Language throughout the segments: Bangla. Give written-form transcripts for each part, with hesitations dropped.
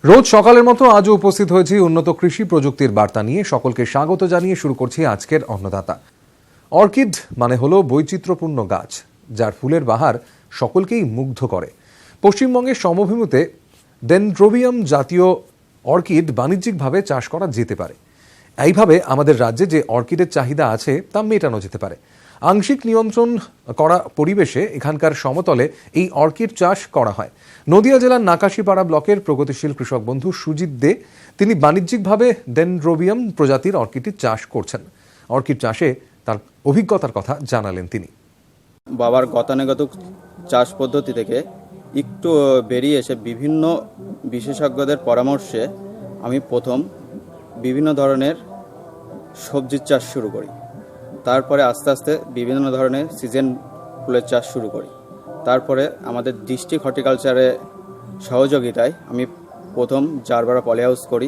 রোজ সকালের মতো আজও উপস্থিত হয়েছি উন্নত কৃষি প্রযুক্তির বার্তা নিয়ে। সকলকে স্বাগত জানিয়ে শুরু করছি আজকের অন্নদাতা। অর্কিড মানে হলো বৈচিত্র্যপূর্ণ গাছ, যার ফুলের বাহার সকলকেই মুগ্ধ করে। পশ্চিমবঙ্গের সমভূমিতে ডেনড্রোবিয়াম জাতীয় অর্কিড বাণিজ্যিকভাবে চাষ করা যেতে পারে। এইভাবে আমাদের রাজ্যে যে অর্কিডের চাহিদা আছে তা মেটানো যেতে পারে। আংশিক নিয়ন্ত্রণ করা পরিবেশে এখানকার সমতলে এই অর্কিড চাষ করা হয়। নদিয়া জেলার নাকাশিপাড়া ব্লকের প্রগতিশীল কৃষক বন্ধু সুজিত দে তিনি বাণিজ্যিকভাবে ডেনড্রোবিয়াম প্রজাতির অর্কিড চাষ করছেন। অর্কিড চাষে তার অভিজ্ঞতার কথা জানালেন তিনি। বাবার গতানুগতিক চাষ পদ্ধতি থেকে একটু বেরিয়ে এসে বিভিন্ন বিশেষজ্ঞদের পরামর্শে আমি প্রথম বিভিন্ন ধরনের সবজির চাষ শুরু করি। তারপরে আস্তে আস্তে বিভিন্ন ধরনের সিজন ফুলের চাষ শুরু করি। তারপরে আমাদের ডিস্ট্রিক্ট হর্টিকালচারে সহযোগিতায় আমি প্রথম জারবারা পলি হাউস করি।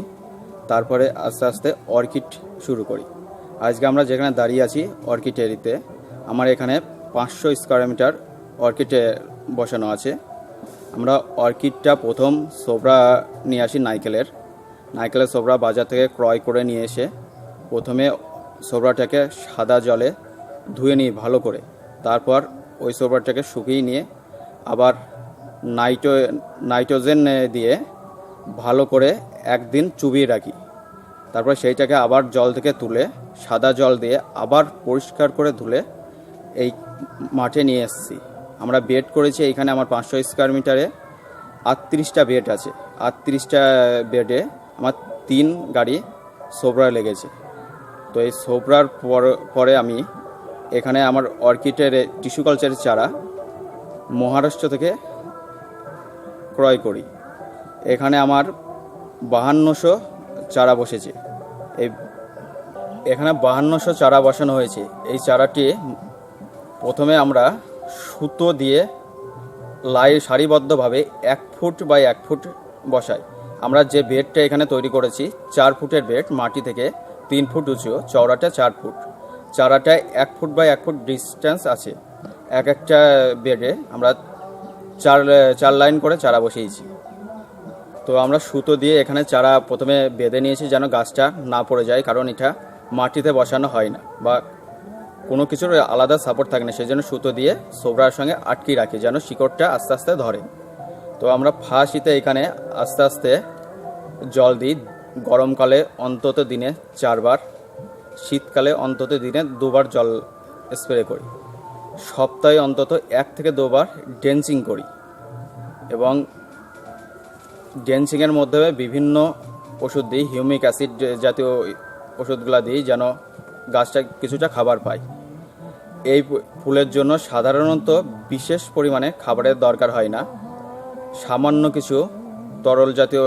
তারপরে আস্তে আস্তে অর্কিড শুরু করি। আজকে আমরা যেখানে দাঁড়িয়ে আছি অর্কিড এরিতে, আমার এখানে 500 স্কোয়ার মিটার অর্কিডে বসানো আছে। আমরা অর্কিডটা প্রথম সোবরা নিয়ে আসি নাইকেলের সোবরা বাজার থেকে ক্রয় করে নিয়ে এসে প্রথমে সোবরাটাকে সাদা জলে ধুয়ে নিই ভালো করে। তারপর ওই সোবরাটাকে শুকিয়ে নিয়ে আবার নাইট্রোজেন দিয়ে ভালো করে একদিন চুবিয়ে রাখি। তারপর সেইটাকে আবার জল থেকে তুলে সাদা জল দিয়ে আবার পরিষ্কার করে ধুলে এই মাঠে নিয়ে এসেছি। আমরা বেড করেছি এইখানে আমার 500 স্কোয়ার মিটারে 38টা বেড আছে। 38টা বেডে আমার 3 গাড়ি সোবরা লেগেছে। তো এই সোবরার পরে আমি এখানে আমার অর্কিডের টিস্যু কালচারের চারা মহারাষ্ট্র থেকে ক্রয় করি। এখানে আমার 5200 চারা বসেছে। এখানে 5200 চারা বসানো হয়েছে। এই চারাটি প্রথমে আমরা সুতো দিয়ে সারিবদ্ধভাবে 1 ফুট বাই 1 ফুট বসাই। আমরা যে বেডটা এখানে তৈরি করেছি 4 ফুটের বেড, মাটি থেকে 3 ফুট উঁচু, চওড়াটা 4 ফুট। চারাটায় 1 ফুট বাই 1 ফুট ডিস্টেন্স আছে। একটা বেডে আমরা 4 লাইন করে চারা বসিয়েছি। তো আমরা সুতো দিয়ে এখানে চারা প্রথমে বেঁধে নিয়েছি যেন গাছটা না পড়ে যায়, কারণ এটা মাটিতে বসানো হয় না বা কোনো কিছুর আলাদা সাপোর্ট থাকে না, সেই জন্য সুতো দিয়ে সোবরার সঙ্গে আটকে রাখি যেন শিকড়টা আস্তে আস্তে ধরে। তো আমরা ফাঁসিতে এখানে আস্তে আস্তে জল দিই। গরমকালে অন্তত দিনে 4 বার, শীতকালে অন্তত দিনে 2 বার জল স্প্রে করি। সপ্তাহে অন্তত 1 থেকে 2 বার ড্রেঞ্চিং করি এবং ড্রেঞ্চিংয়ের মধ্যে বিভিন্ন ওষুধ দিই, হিউমিক অ্যাসিড জাতীয় ওষুধগুলো দিই যেন গাছটা কিছুটা খাবার পায়। এই ফুলের জন্য সাধারণত বিশেষ পরিমাণে খাবারের দরকার হয় না। সামান্য কিছু তরল জাতীয়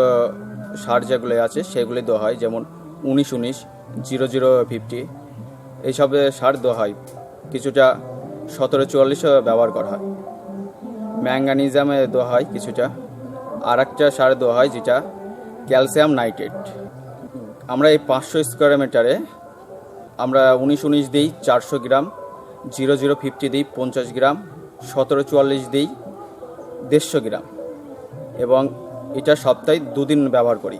সার যেগুলো আছে সেগুলি দেওয়া হয়, যেমন 19-19, 00-50 এইসব সার দেওয়া হয়। কিছুটা 17-44 ব্যবহার করা হয়। ম্যাঙ্গানিজামে দেওয়া হয় কিছুটা। আর একটা সার দেওয়া হয় যেটা ক্যালসিয়াম নাইট্রেট। আমরা এই 500 স্কোয়ার মিটারে আমরা 19-19 দিই 400 গ্রাম, 00-50 দিই 50 গ্রাম, 17-44 দিই 150 গ্রাম এবং এটা সপ্তাহে 2 দিন ব্যবহার করি।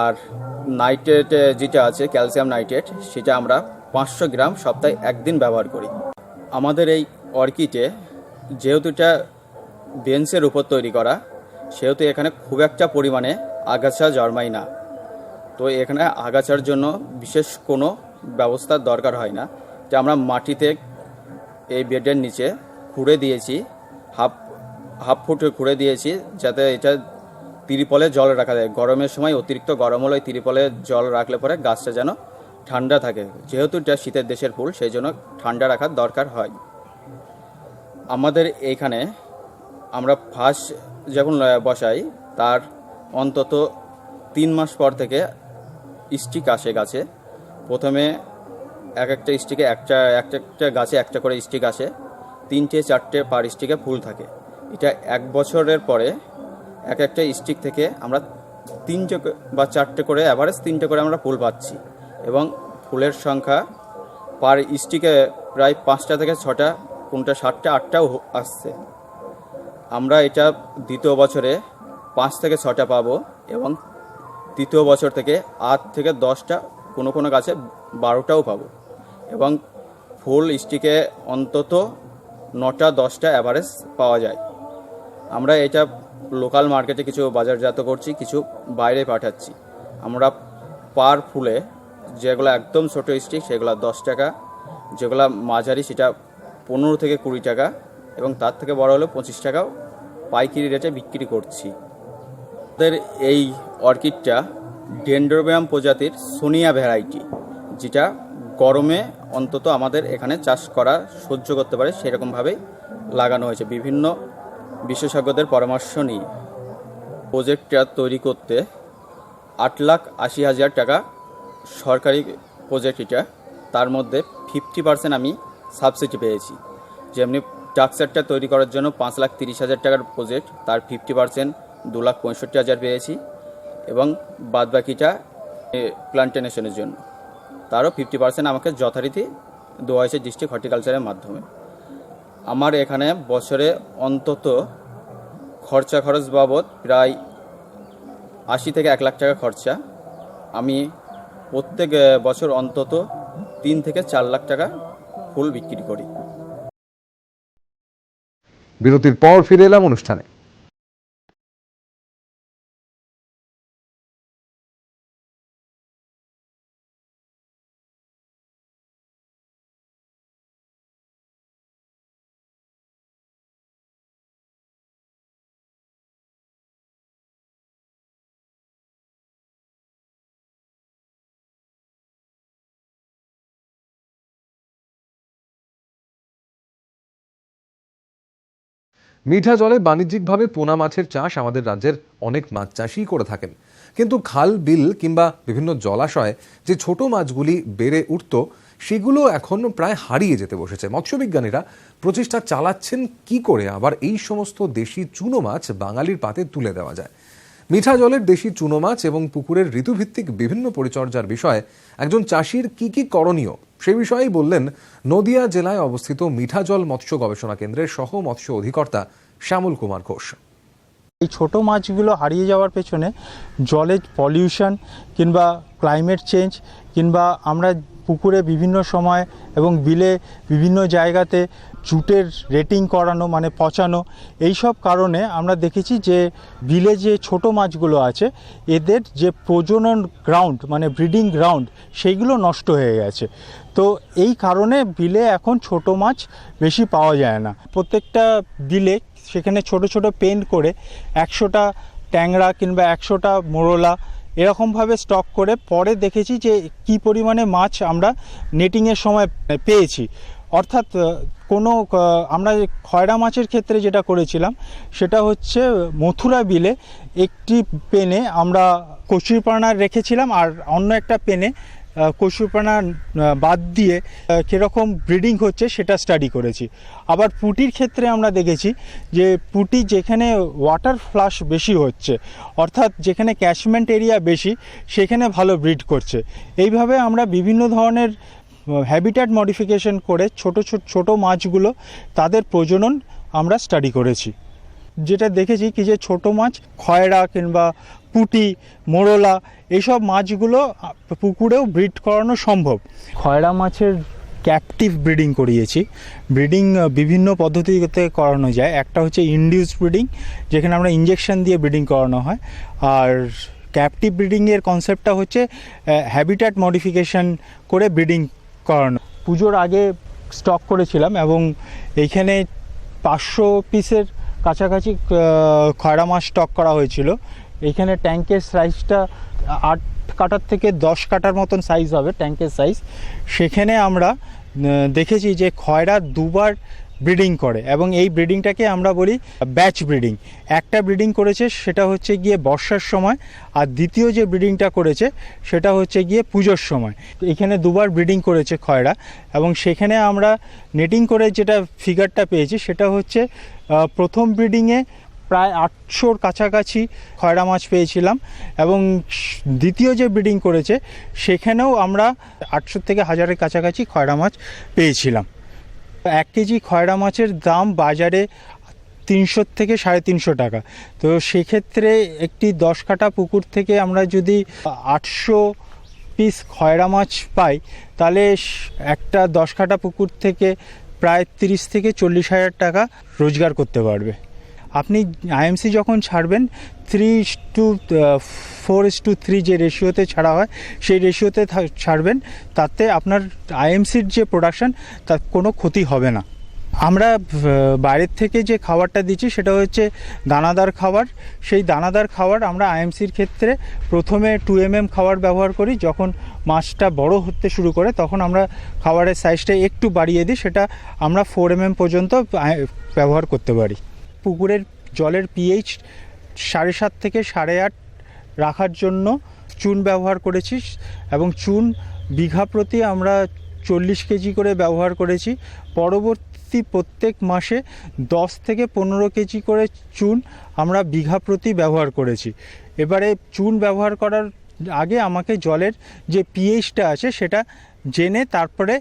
আর নাইট্রেট যেটা আছে ক্যালসিয়াম নাইট্রেট, সেটা আমরা 500 গ্রাম সপ্তাহে 1 দিন ব্যবহার করি। আমাদের এই অর্কিডে যেহেতু এটা বেঞ্চের উপর তৈরি করা, সেহেতু এখানে খুব একটা পরিমাণে আগাছা জন্মায় না। তো এখানে আগাছার জন্য বিশেষ কোনো ব্যবস্থার দরকার হয় না। যে আমরা মাটিতে এই বেডের নিচে খুঁড়ে দিয়েছি, হাফ ফুট খুঁড়ে দিয়েছি যাতে এটা তিরপলে জল রাখা যায়। গরমের সময় অতিরিক্ত গরম হলে তিরপলে জল রাখলে পরে গাছটা যেন ঠান্ডা থাকে। যেহেতু এটা শীতের দেশের ফুল, সেই জন্য ঠান্ডা রাখার দরকার হয়। আমাদের এইখানে আমরা ফার্স্ট যখন বসাই তার অন্তত 3 মাস পর থেকে স্টিক আসে গাছে। প্রথমে একটা স্টিকে একটা গাছে একটা করে স্টিক আসে, 3-4টে পার স্টিকে ফুল থাকে। এটা 1 বছরের পরে একটা স্টিক থেকে আমরা 3টে বা 4টে করে অ্যাভারেজ 3টে করে আমরা ফুল পাচ্ছি এবং ফুলের সংখ্যা পার স্টিকে প্রায় 5টা থেকে 6টা, কোনটা 7টা 8টাও আসছে। আমরা এটা দ্বিতীয় বছরে 5 থেকে 6টা পাবো, এবং তৃতীয় বছর থেকে 8 থেকে 10টা, কোনো কোনো গাছে 12টাও পাবো, এবং ফুল স্টিকে অন্তত 9টা 10টা অ্যাভারেজ পাওয়া যায়। আমরা এটা লোকাল মার্কেটে কিছু বাজারজাত করছি, কিছু বাইরে পাঠাচ্ছি। আমরা পার ফুলে যেগুলো একদম ছোটো স্টিক সেগুলো 10 টাকা, যেগুলো মাঝারি সেটা 15 থেকে 20 টাকা, এবং তার থেকে বড় হলে 25 টাকাও পাইকারি রেটে বিক্রি করছি। আমাদের এই অর্কিডটা ডেন্ড্রোবিয়াম প্রজাতির সোনিয়া ভ্যারাইটি, যেটা গরমে অন্তত আমাদের এখানে চাষ করা সহ্য করতে পারে সেরকমভাবেই লাগানো হয়েছে। বিভিন্ন বিশেষজ্ঞদের পরামর্শ নিয়ে প্রজেক্টটা তৈরি করতে 8,80,000 টাকা সরকারি প্রজেক্ট এটা, তার মধ্যে 50% আমি সাবসিডি পেয়েছি। যেমনি স্ট্রাকচারটা তৈরি করার জন্য 5,30,000 টাকার প্রজেক্ট, তার 50% 2,65,000 পেয়েছি, এবং বাদবাকিটা প্লান্টেশনের জন্য তারও 50% আমাকে যথারীতি দেওয়া হয়েছে ডিস্ট্রিক্ট হর্টিকালচারের মাধ্যমে। আমার এখানে বছরে অন্তত খরচ বাবদ প্রায় 80 থেকে 1 লাখ টাকা খরচা। আমি প্রত্যেক বছর অন্তত 3 থেকে 4 লাখ টাকা ফুল বিক্রি করি। বিরতির পর ফিরে এলাম অনুষ্ঠানে। মিঠা জলে বাণিজ্যিকভাবে পোনা মাছের চাষ আমাদের রাজ্যের অনেক মাছ চাষী করে থাকেন, কিন্তু খাল, বিল কিংবা বিভিন্ন জলাশয়ে যে ছোট মাছগুলি বেড়ে উঠত সেগুলো এখন প্রায় হারিয়ে যেতে বসেছে। মৎস্যবিজ্ঞানীরা প্রচেষ্টা চালাচ্ছেন কি করে আবার এই সমস্ত দেশি চুনো মাছ বাঙালির পাতে তুলে দেওয়া যায়। মিঠা জলের দেশি চুনো মাছ এবং পুকুরের ঋতুভিত্তিক বিভিন্ন পরিচর্যার বিষয়ে একজন চাষির কি কি করণীয় সে বিষয়েই বললেন নদিয়া জেলায় অবস্থিত মিঠা জল মৎস্য গবেষণা কেন্দ্রের সহ মৎস্য অধিকর্তা শ্যামল কুমার ঘোষ। এই ছোট মাছগুলো হারিয়ে যাওয়ার পেছনে জলের পলিউশন কিংবা ক্লাইমেট চেঞ্জ কিংবা আমরা পুকুরে বিভিন্ন সময় এবং বিলে বিভিন্ন জায়গাতে জুটের রেটিং করানো মানে পচানো, এই সব কারণে আমরা দেখেছি যে বিলে যে ছোট মাছগুলো আছে এদের যে প্রজনন গ্রাউন্ড মানে ব্রিডিং গ্রাউন্ড সেইগুলো নষ্ট হয়ে গেছে। তো এই কারণে বিলে এখন ছোট মাছ বেশি পাওয়া যায় না। প্রত্যেকটা বিলে সেখানে ছোট ছোট পেন করে 100টা ট্যাংরা কিংবা 100টা মোরলা এরকমভাবে স্টক করে পরে দেখেছি যে কি পরিমাণে মাছ আমরা নেটিংয়ের সময় পেয়েছি। অর্থাৎ আমরা খয়রা মাছের ক্ষেত্রে যেটা করেছিলাম সেটা হচ্ছে মথুরা বিলে একটি পেনে আমরা কচুরিপানা রেখেছিলাম আর অন্য একটা পেনে কচুরিপানা বাদ দিয়ে কীরকম ব্রিডিং হচ্ছে সেটা স্টাডি করেছি। আবার পুঁটির ক্ষেত্রে আমরা দেখেছি যে পুঁটি যেখানে ওয়াটার ফ্লাশ বেশি হচ্ছে অর্থাৎ যেখানে ক্যাচমেন্ট এরিয়া বেশি সেখানে ভালো ব্রিড করছে। এইভাবে আমরা বিভিন্ন ধরনের হ্যাবিট্যাট মডিফিকেশন করে ছোট মাছগুলো তাদের প্রজনন আমরা স্টাডি করেছি। যেটা দেখেছি কি যে ছোট মাছ খয়রা কিংবা পুঁটি মোরলা এইসব মাছগুলো পুকুরেও ব্রিড করানো সম্ভব। খয়রা মাছের ক্যাপটিভ ব্রিডিং করিয়েছি। ব্রিডিং বিভিন্ন পদ্ধতিতে করানো যায়। একটা হচ্ছে ইনডিউসড ব্রিডিং, যেখানে আমরা ইঞ্জেকশন দিয়ে ব্রিডিং করানো হয়। আর ক্যাপটিভ ব্রিডিংয়ের কনসেপ্টটা হচ্ছে হ্যাবিট্যাট মডিফিকেশন করে ব্রিডিং করানো। পুজোর আগে স্টক করেছিলাম এবং এইখানে 500 পিসের কাছাকাছি খয়রা মাছ স্টক করা হয়েছিল। এইখানে ট্যাঙ্কের সাইজটা 8 কাটার থেকে 10 কাটার মতন সাইজ হবে ট্যাঙ্কের সাইজ। সেখানে আমরা দেখেছি যে খয়রা দুবার ব্রিডিং করে এবং এই ব্রিডিংটাকে আমরা বলি ব্যাচ ব্রিডিং। একটা ব্রিডিং করেছে সেটা হচ্ছে গিয়ে বর্ষার সময়, আর দ্বিতীয় যে ব্রিডিংটা করেছে সেটা হচ্ছে গিয়ে পুজোর সময়। এখানে দুবার ব্রিডিং করেছে খয়রা এবং সেখানে আমরা নেটিং করে যেটা ফিগারটা পেয়েছি সেটা হচ্ছে প্রথম ব্রিডিংয়ে প্রায় 800-র কাছাকাছি খয়রা মাছ পেয়েছিলাম এবং দ্বিতীয় যে ব্রিডিং করেছে সেখানেও আমরা 800 থেকে 1000-এর কাছাকাছি খয়রা মাছ পেয়েছিলাম। 1 কেজি খয়রা মাছের দাম বাজারে 300 থেকে 350 টাকা। তো সেক্ষেত্রে একটি 10 কাঠা পুকুর থেকে আমরা যদি 800 পিস খয়রা মাছ পাই, তাহলে একটা 10 কাঠা পুকুর থেকে প্রায় 30 থেকে 40 হাজার টাকা রোজগার করতে পারবে। আপনি আইএমসি যখন ছাড়বেন 3:4:3 যে রেশিওতে ছাড়া হয় সেই রেশিওতে ছাড়বেন, তাতে আপনার আইএমসির যে প্রোডাকশন তার কোনো ক্ষতি হবে না। আমরা বাইরের থেকে যে খাবারটা দিচ্ছি সেটা হচ্ছে দানাদার খাবার। সেই দানাদার খাবার আমরা আইএমসির ক্ষেত্রে প্রথমে 2mm খাবার ব্যবহার করি। যখন মাছটা বড় হতে শুরু করে তখন আমরা খাবারের সাইজটা একটু বাড়িয়ে দিই, সেটা আমরা 4mm পর্যন্ত ব্যবহার করতে পারি। পুকুরের জলের পিএইচ 7.5 থেকে 8.5 রাখার জন্য চুন ব্যবহার করেছি, এবং চুন বিঘা প্রতি আমরা 40 কেজি করে ব্যবহার করেছি। পরবর্তী প্রত্যেক মাসে 10 থেকে 15 কেজি করে চুন আমরা বিঘা প্রতি ব্যবহার করেছি। এবারে চুন ব্যবহার করার আগে আমাকে জলের যে পিএইচটা আছে সেটা জেনে তারপরে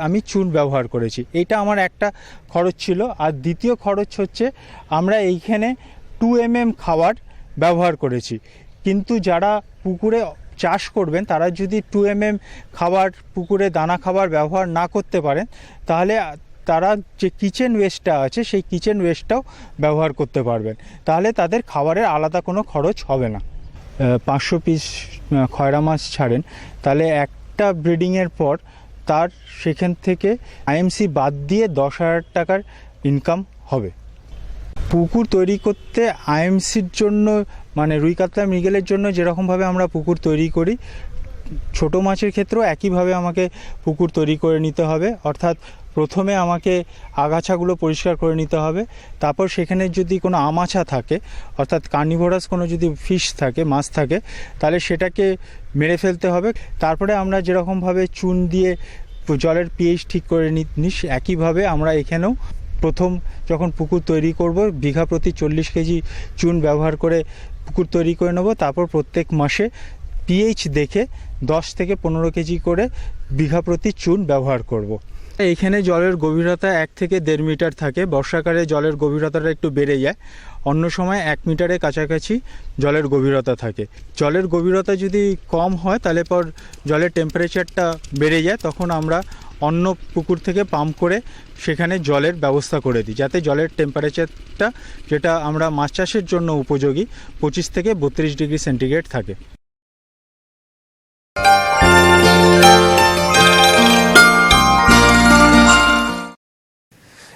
আমি চুন ব্যবহার করেছি। এটা আমার একটা খরচ ছিল। আর দ্বিতীয় খরচ হচ্ছে আমরা এইখানে 2mm খাবার ব্যবহার করেছি, কিন্তু যারা পুকুরে চাষ করবেন তারা যদি 2mm খাবার পুকুরে দানা খাবার ব্যবহার না করতে পারেন, তাহলে তারা যে কিচেন ওয়েস্টটা আছে সেই কিচেন ওয়েস্টটাও ব্যবহার করতে পারবেন। তাহলে তাদের খাবারের আলাদা কোনো খরচ হবে না। 500 পিস খয়রা মাছ ছাড়েন, তাহলে একটা ব্রিডিংয়ের পর তার সেখান থেকে আইএমসি বাদ দিয়ে 10,000 টাকার ইনকাম হবে। পুকুর তৈরি করতে আইএমসির জন্য, মানে রুই কাতলা মৃগেলের জন্য যেরকমভাবে আমরা পুকুর তৈরি করি, ছোট মাছের ক্ষেত্রেও একইভাবে আমাকে পুকুর তৈরি করে নিতে হবে। অর্থাৎ প্রথমে আমাকে আগাছাগুলো পরিষ্কার করে নিতে হবে, তারপর সেখানে যদি কোনো আমাছা থাকে, অর্থাৎ কার্নিভোরাস কোনো যদি ফিশ থাকে, মাছ থাকে, তাহলে সেটাকে মেরে ফেলতে হবে। তারপরে আমরা যেরকমভাবে চুন দিয়ে জলের পিএইচ ঠিক করে নিস, একইভাবে আমরা এখানেও প্রথম যখন পুকুর তৈরি করব বিঘা প্রতি 40 কেজি চুন ব্যবহার করে পুকুর তৈরি করে নেব। তারপর প্রত্যেক মাসে পিএইচ দেখে 10 থেকে 15 কেজি করে বিঘা প্রতি চুন ব্যবহার করব। এইখানে জলের গভীরতা 1 থেকে 1.5 মিটার থাকে। বর্ষাকালে জলের গভীরতাটা একটু বেড়ে যায়, অন্য সময় 1 মিটারের কাছাকাছি জলের গভীরতা থাকে। জলের গভীরতা যদি কম হয় তাহলে পর জলের টেম্পারেচারটা বেড়ে যায়, তখন আমরা অন্য পুকুর থেকে পাম্প করে সেখানে জলের ব্যবস্থা করে দিই, যাতে জলের টেম্পারেচারটা, যেটা আমরা মাছ চাষের জন্য উপযোগী, 25 থেকে 32 ডিগ্রি সেন্টিগ্রেড থাকে।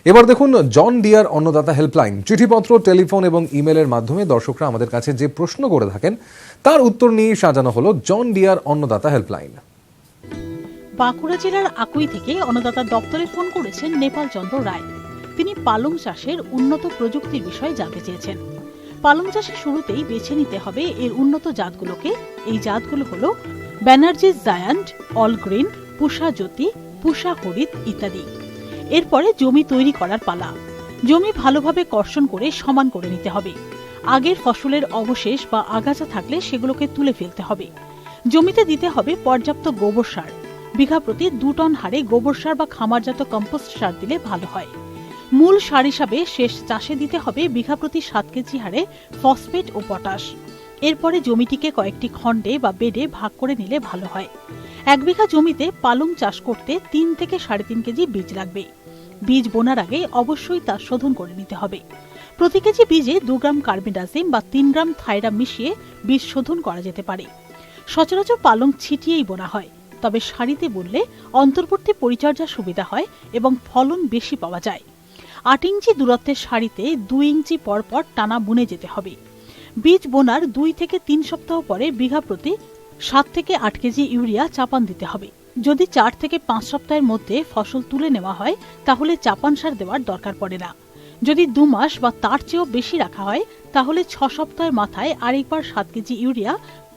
এবার দেখুন জন ডিয়ার অন্নদাতা হেল্পলাইন। চিঠিপত্র, টেলিফোন এবং ইমেলের মাধ্যমে দর্শকরা আমাদের কাছে যে প্রশ্ন করে থাকেন তার উত্তর নিয়ে সাজানো হলো জন ডিয়ার অন্নদাতা হেল্পলাইন। বাঁকুড়া জেলার আকুই থেকে অন্নদাতা দপ্তরে ফোন করেছেন নেপাল চন্দ্র রায়। তিনি পালং চাষের উন্নত প্রযুক্তির বিষয়ে জানতে চেয়েছেন। পালং চাষের শুরুতেই বেছে নিতে হবে এর উন্নত জাতগুলোকে। এই জাতগুলো হলো ব্যানার্জি জায়ান্ট, অল গ্রিন, পুষা জ্যোতি, পুষা হরিত ইত্যাদি। এরপরে জমি তৈরি করার পালা। জমি ভালোভাবে কর্ষণ করে সমান করে নিতে হবে। আগের ফসলের অবশেষ বা আগাছা থাকলে সেগুলোকে তুলে ফেলতে হবে। জমিতে দিতে হবে পর্যাপ্ত গোবর সার। বিঘা প্রতি 2 টন হারে গোবর সার বা খামারজাত কম্পোস্ট সার দিলে ভালো হয়। মূল সার হিসাবে শেষ চাষে দিতে হবে বিঘা প্রতি 7 কেজি হারে ফসফেট ও পটাশ। এরপরে জমিটিকে কয়েকটি খণ্ডে বা বেডে ভাগ করে নিলে ভালো হয়। 1 বিঘা জমিতে পালং চাষ করতে 3 থেকে 3.5 কেজি বীজ লাগবে। বীজ বোনার আগে অবশ্যই তা শোধন করে নিতে হবে। প্রতি কেজি বীজে 2 গ্রাম কার্বেন্ডাজিম বা 3 গ্রাম থাইরাম মিশিয়ে বীজ শোধন করা যেতে পারে। সচরাচর পালং ছিটিয়েই বোনা হয়, তবে সারিতে বুনলে অন্তর্বর্তী পরিচর্যা সুবিধা হয় এবং ফলন বেশি পাওয়া যায়। 8 ইঞ্চি দূরত্বের সারিতে 2 ইঞ্চি পর পর টানা বুনে যেতে হবে। বীজ বোনার 2 থেকে 3 সপ্তাহ পরে বিঘা প্রতি 7 থেকে 8 কেজি ইউরিয়া চাপান দিতে হবে। যদি 4 থেকে 5 সপ্তাহের মধ্যে ফসল তুলে নেওয়া হয় তাহলে চাপান সার দেওয়ার দরকার পড়ে না। যদি 2 মাস বা তার চেয়েও বেশি রাখা হয় তাহলে 6 সপ্তাহের মাথায় আরেকবার 7 কেজি ইউরিয়া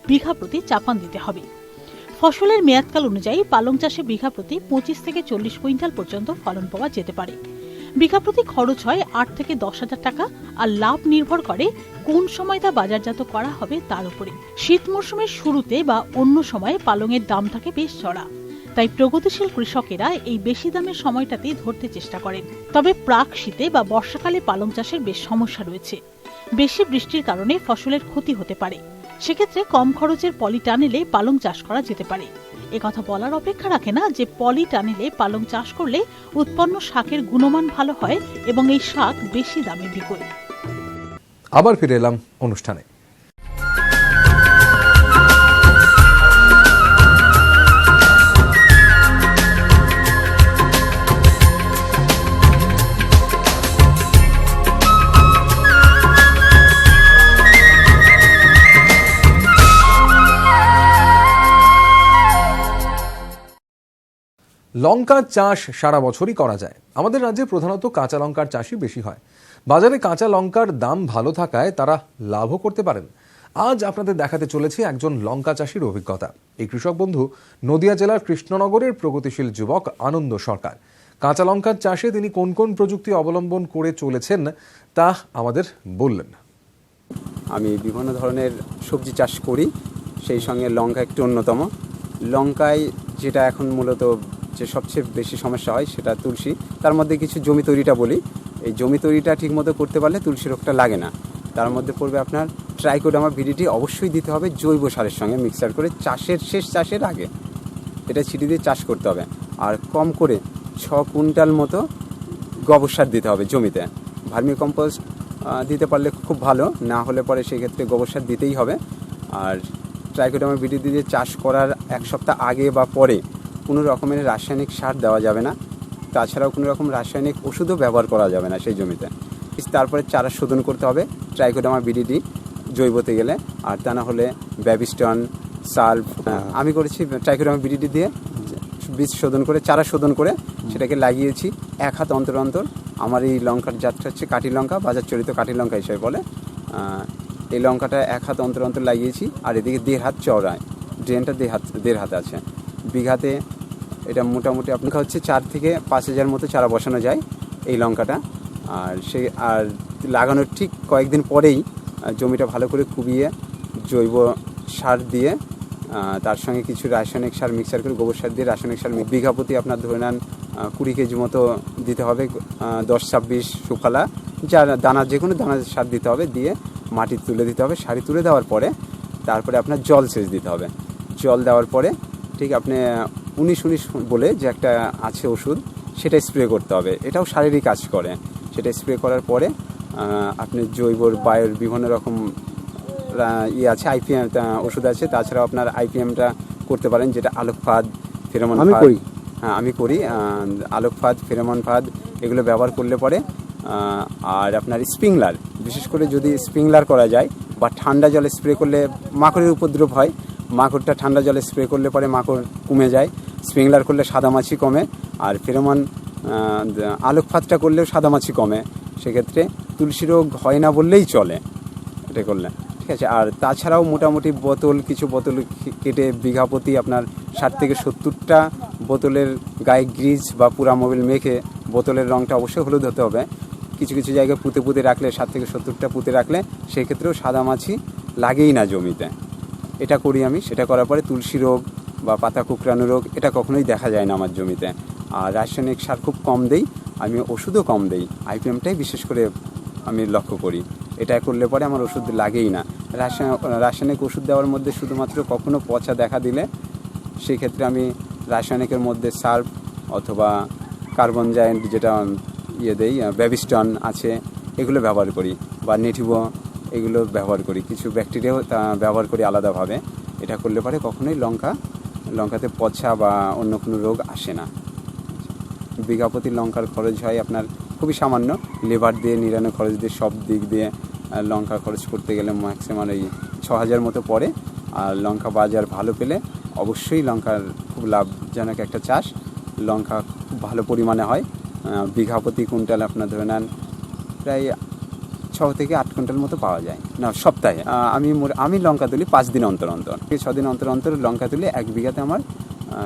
বিঘা প্রতি চাপান দিতে হবে। ফসলের মেয়াদকাল অনুযায়ী পালং চাষে বিঘা প্রতি 25 থেকে 40 কুইন্টাল পর্যন্ত ফলন পাওয়া যেতে পারে। বিঘা প্রতি খরচ হয় 8 থেকে 10,000 টাকা, আর লাভ নির্ভর করে কোন সময় তা বাজারজাত করা হবে তার উপরে। শীত মৌসুমের শুরুতে বা অন্য সময়ে পালংয়ের দাম থাকে বেশ চড়া। তাই প্রগতিশীল কৃষকেরা এই বেশি দামের সময়টাতেই ধরতে চেষ্টা করেন। তবে প্রাক শীতে বা বর্ষাকালে পালং চাষের বেশ সমস্যা রয়েছে। বেশি বৃষ্টির কারণে ফসলের ক্ষতি হতে পারে। সেক্ষেত্রে কম খরচের পলি টানেলে পালং চাষ করা যেতে পারে। একথা বলার অপেক্ষা রাখে না যে পলি টানেলে পালং চাষ করলে উৎপন্ন শাকের গুণমান ভালো হয় এবং এই শাক বেশি দামে বিকোয়। আবার ফিরে এলাম অনুষ্ঠানে। লঙ্কার চাষ সারা বছরই করা যায়। আমাদের রাজ্যে প্রধানত কাঁচা লঙ্কার চাষই বেশি হয়। বাজারে কাঁচা লঙ্কার দাম ভালো থাকায় তারা লাভও করতে পারেন। আজ আপনাদের দেখাতে চলেছে একজন লঙ্কা চাষির অভিজ্ঞতা। এই কৃষক বন্ধু নদিয়া জেলার কৃষ্ণনগরের প্রগতিশীল যুবক আনন্দ সরকার। কাঁচা লঙ্কার চাষে তিনি কোন কোন প্রযুক্তি অবলম্বন করে চলেছেন তা আমাদের বললেন। আমি বিভিন্ন ধরনের সবজি চাষ করি, সেই সঙ্গে লঙ্কা একটি অন্যতম। লঙ্কায় যেটা এখন মূলত যে সবচেয়ে বেশি সমস্যা হয় সেটা তুলসী। তার মধ্যে কিছু জমি তৈরিটা বলি। এই জমি তৈরিটা ঠিকমতো করতে পারলে তুলসী রোগটা লাগে না। তার মধ্যে পড়বে আপনার ট্রাইকোডার্মা ভিডিটি অবশ্যই দিতে হবে জৈব সারের সঙ্গে মিক্সার করে শেষ চাষের আগে এটা ছিটি দিয়ে চাষ করতে হবে। আর কম করে 6 কুইন্টাল মতো গোবর সার দিতে হবে জমিতে। ভার্মি কম্পোস্ট দিতে পারলে খুব ভালো, না হলে পরে সেক্ষেত্রে গোবর সার দিতেই হবে। আর ট্রাইকোডার্মা ভিডিটি দিয়ে চাষ করার 1 সপ্তাহ আগে বা পরে কোনো রকমের রাসায়নিক সার দেওয়া যাবে না। তাছাড়াও কোনো রকম রাসায়নিক ওষুধও ব্যবহার করা যাবে না সেই জমিতে। তারপরে চারা শোধন করতে হবে ট্রাইকোডার্মা ভিডিটি জৈবতে গেলে, আর তা না হলে ব্যাবিস্টন, সালফ। আমি করেছি ট্রাইকোডার্মা ভিডিটি দিয়ে বীজ শোধন করে চারা শোধন করে সেটাকে লাগিয়েছি 1 হাত অন্তর অন্তর। আমার এই লঙ্কার জাতটা হচ্ছে কাঠি লঙ্কা, বাজার চলিত কাঠি লঙ্কা হিসেবে বলে। এই লঙ্কাটা 1 হাত অন্তর অন্তর লাগিয়েছি। আর এদিকে 1.5 হাত চওড়ায়, ড্রেনটা 1.5 হাত আছে। বিঘাতে এটা মোটামুটি আপনার হচ্ছে 4 থেকে 5 হাজার মতো চারা বসানো যায় এই লঙ্কাটা। আর লাগানোর ঠিক কয়েকদিন পরেই জমিটা ভালো করে কুবিয়ে জৈব সার দিয়ে তার সঙ্গে কিছু রাসায়নিক সার মিক্সার করে গোবর সার দিয়ে রাসায়নিক সার বিঘা প্রতি আপনার ধরে নেন 20 কেজি মতো দিতে হবে। 10-26 সুফলা যা দানা, যে কোনো দানা সার দিতে হবে, দিয়ে মাটি তুলে দিতে হবে। সারি তুলে দেওয়ার পরে তারপরে আপনার জল সেচ দিতে হবে। জল দেওয়ার পরে ঠিক আপনি 19-19 বলে যে একটা আছে ওষুধ, সেটা স্প্রে করতে হবে। এটাও শারীরিক কাজ করে। সেটা স্প্রে করার পরে আপনি জৈব বায়োর বিভিন্ন রকম আছে, আইপিএম ওষুধ আছে। তাছাড়াও আপনার আইপিএমটা করতে পারেন, যেটা আলোক ফাঁদ, ফেরোমন ফাঁদ। হ্যাঁ, আমি করি আলোক ফাঁদ, ফেরোমন ফাঁদ এগুলো ব্যবহার করলে পরে। আর আপনার স্প্রিংলার, বিশেষ করে যদি স্প্রিংলার করা যায় বা ঠান্ডা জলে স্প্রে করলে মাকড়ের উপদ্রব হয়। মাকড়টা ঠান্ডা জলে স্প্রে করলে পরে মাকড় কমে যায়। স্প্রিংলার করলে সাদামাছি কমে। আর ফেরোমন আলোক ফাঁদটা করলেও সাদামাছি কমে। সেক্ষেত্রে তুলসী রোগ হয় না বললেই চলে এটা করলে, ঠিক আছে। আর তাছাড়াও মোটামুটি কিছু বোতল কেটে বিঘা প্রতি আপনার 60 থেকে 70টা বোতলের গায়ে গ্রিজ বা পুরা মোবিল মেখে, বোতলের রঙটা অবশ্যই হলুদ হতে হবে। কিছু কিছু জায়গায় পুঁতে রাখলে 60 থেকে 70টা পুঁতে রাখলে সেক্ষেত্রেও সাদামাছি লাগেই না জমিতে। এটা করি আমি। সেটা করার পরে তুলসী রোগ বা পাতা কুকড়ানো রোগ এটা কখনোই দেখা যায় না আমার জমিতে। আর রাসায়নিক সার খুব কম দেই আমি, ওষুধও কম দেই। আইপিএমটাই বিশেষ করে আমি লক্ষ্য করি। এটা করলে পরে আমার ওষুধ লাগেই না। রাসায়নিক ওষুধ দেওয়ার মধ্যে শুধুমাত্র কখনো পচা দেখা দিলে সেই ক্ষেত্রে আমি রাসায়নিকের মধ্যে সালফ অথবা কার্বন জায়েন্ট যেটা দেই, ব্যাবিস্টন আছে, এগুলো ব্যবহার করি, বা নেটিভো এগুলো ব্যবহার করি। কিছু ব্যাকটেরিয়াও ব্যবহার করি আলাদাভাবে। এটা করলে পরে কখনোই লঙ্কাতে পচা বা অন্য কোনো রোগ আসে না। বিঘা প্রতি লঙ্কার খরচ হয় আপনার খুবই সামান্য। লেবার দিয়ে, নিরানো খরচ দিয়ে, সব দিক দিয়ে লঙ্কা খরচ করতে গেলে ম্যাক্সিমাম এই 6,000 মতো পড়ে। আর লঙ্কা বাজার ভালো পেলে অবশ্যই লঙ্কার খুব লাভজনক একটা চাষ। লঙ্কা খুব ভালো পরিমাণে হয়। বিঘা প্রতি কুইন্টাল আপনার ধরে নেন প্রায় 6 থেকে 8 কুইন্টাল মতো পাওয়া যায় না সপ্তাহে। আমি লঙ্কা তুলি 5 দিন অন্তর অন্তর, 6 দিন অন্তর অন্তর লঙ্কা তুলি। 1 বিঘাতে আমার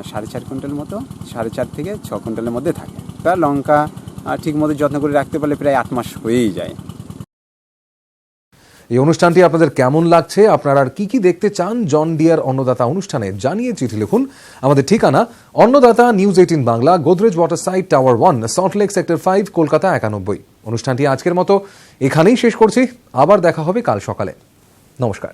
4.5 কুইন্টাল মতো, 4.5 থেকে 6 কুইন্টালের মধ্যে থাকে। লঙ্কা ঠিক মতো যত্ন করে রাখতে পারলে প্রায় 8 মাস হয়েই যায়। এই অনুষ্ঠানটি আপনাদের কেমন লাগছে, আপনারা আর কি কি দেখতে চান জন ডিয়ার অন্নদাতা অনুষ্ঠানে জানিয়ে চিঠি লিখুন। আমাদের ঠিকানা Annadata News 18 Bangla, Godrej Water Side, Tower 1, Salt Lake Sector 5, Kolkata 91। অনুষ্ঠানটি আজকের মতো এখানেই শেষ করছি। আবার দেখা হবে কাল সকালে। নমস্কার।